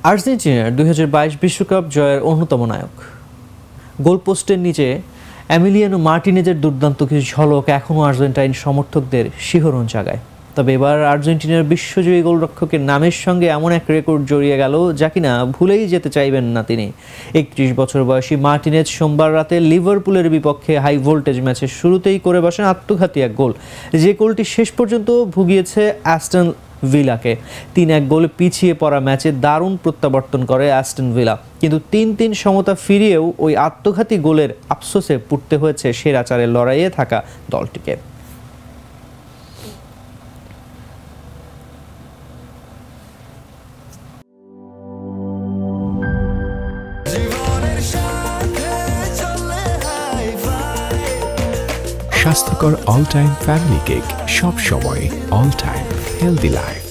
আর্জেন্টিনার ২০২২ বিশ্বকাপ জয়ের অন্যতম নায়ক। গোলপোস্টের নিচে এমিলিয়ানো মার্টিনেজের দুর্দান্ত কিছু ঝলক এখনও আর্জেন্টাইন সমর্থকদের শিহরণ জাগায়। তবে এবার আর্জেন্টিনার বিশ্বজয়ী গোলরক্ষকের নামের সঙ্গে এমন এক রেকর্ড জড়িয়ে গেল যা কিনা ভুলেই যেতে চাইবেন না তিনি। ৩১ বছর বয়সী মার্টিনেজ সোমবার রাতে লিভারপুলের বিপক্ষে হাই ভোল্টেজ ম্যাচের শুরুতেই করে বসেন আত্মঘাতী এক গোল, যে গোলটি শেষ পর্যন্ত ভুগিয়েছে অ্যাস্টন ভিলাকে। ৩-১ গোলে পিছিয়ে পড়া ম্যাচে দারুণ প্রত্যাবর্তন করে অ্যাস্টন ভিলা, কিন্তু ৩-৩ সমতা ফিরিয়েও ওই আত্মঘাতী গোলের আফসোসে পড়তে হয়েছে সেরা চারের লড়াইয়ে থাকা দলটিকে। স্বাস্থ্যকর অল টাইম ফ্যামিলি কেক, সব সময় অল টাইম হেলদি লাইফ।